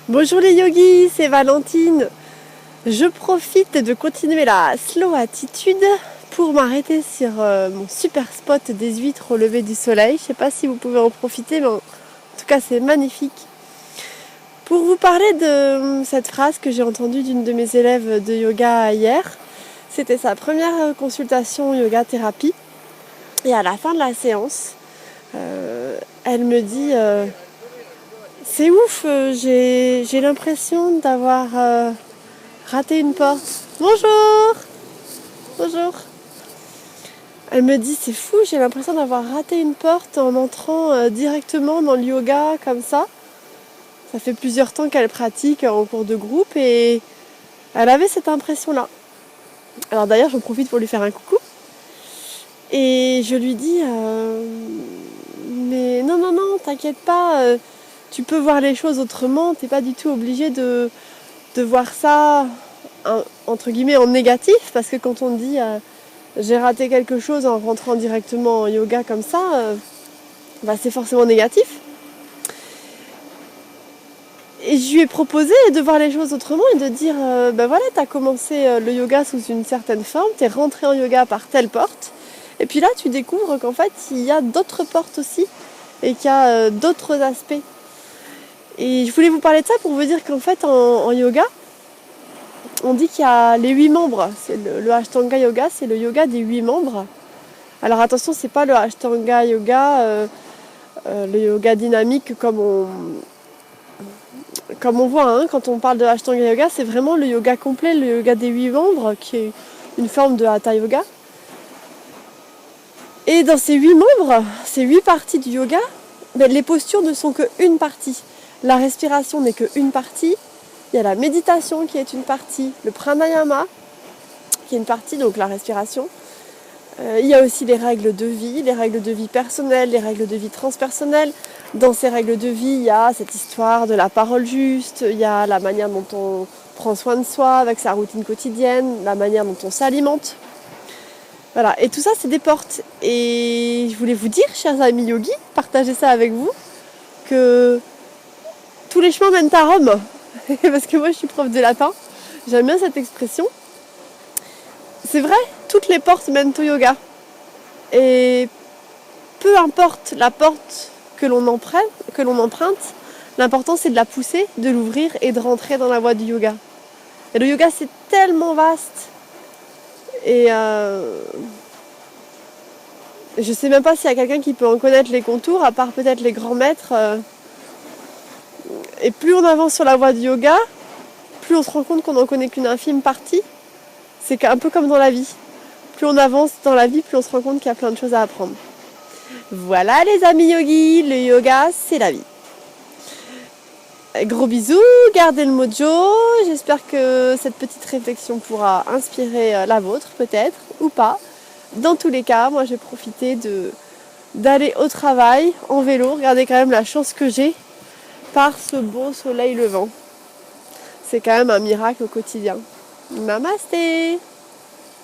Bonjour les yogis, c'est Valentine. Je profite de continuer la slow attitude pour m'arrêter sur mon super spot des huîtres au lever du soleil. Je ne sais pas si vous pouvez en profiter, mais en tout cas c'est magnifique. Pour vous parler de cette phrase que j'ai entendue d'une de mes élèves de yoga hier, c'était sa première consultation yoga thérapie. Et à la fin de la séance, elle me dit c'est ouf, j'ai l'impression d'avoir raté une porte. Bonjour. Bonjour. Elle me dit c'est fou, j'ai l'impression d'avoir raté une porte en entrant directement dans le yoga comme ça. Ça fait plusieurs temps qu'elle pratique en cours de groupe et elle avait cette impression-là. Alors d'ailleurs, j'en profite pour lui faire un coucou. Et je lui dis mais non, t'inquiète pas, tu peux voir les choses autrement, t'es pas du tout obligé de voir ça entre guillemets en négatif, parce que quand on dit j'ai raté quelque chose en rentrant directement en yoga comme ça, c'est forcément négatif. Et je lui ai proposé de voir les choses autrement et de dire voilà, t'as commencé le yoga sous une certaine forme, t'es rentré en yoga par telle porte, et puis là tu découvres qu'en fait il y a d'autres portes aussi et qu'il y a d'autres aspects. Et je voulais vous parler de ça pour vous dire qu'en fait en yoga, on dit qu'il y a les 8 membres. C'est le Ashtanga Yoga, c'est le yoga des 8 membres. Alors attention, c'est pas le Ashtanga Yoga, le yoga dynamique comme on voit quand on parle de Ashtanga Yoga, c'est vraiment le yoga complet, le yoga des 8 membres, qui est une forme de Hatha Yoga. Et dans ces 8 membres, ces 8 parties du yoga, les postures ne sont qu'une partie. La respiration n'est qu'une partie. Il y a la méditation qui est une partie, le pranayama qui est une partie, donc la respiration. Il y a aussi les règles de vie personnelles, les règles de vie transpersonnelles. Dans ces règles de vie, il y a cette histoire de la parole juste, il y a la manière dont on prend soin de soi avec sa routine quotidienne, la manière dont on s'alimente. Voilà, et tout ça, c'est des portes. Et je voulais vous dire, chers amis yogis, partager ça avec vous, que tous les chemins mènent à Rome. Parce que moi, je suis prof de latin. J'aime bien cette expression. C'est vrai, toutes les portes mènent au yoga. Et peu importe la porte que l'on emprunte, l'important c'est de la pousser, de l'ouvrir et de rentrer dans la voie du yoga. Et le yoga, c'est tellement vaste. Et je sais même pas s'il y a quelqu'un qui peut en connaître les contours, à part peut-être les grands maîtres. Et plus on avance sur la voie du yoga, plus on se rend compte qu'on n'en connaît qu'une infime partie. C'est un peu comme dans la vie. Plus on avance dans la vie, plus on se rend compte qu'il y a plein de choses à apprendre. Voilà les amis yogis, le yoga c'est la vie. Gros bisous, gardez le mojo. J'espère que cette petite réflexion pourra inspirer la vôtre peut-être, ou pas. Dans tous les cas, moi j'ai profité d'aller au travail en vélo. Regardez quand même la chance que j'ai par ce beau soleil levant. C'est quand même un miracle au quotidien. Namasté!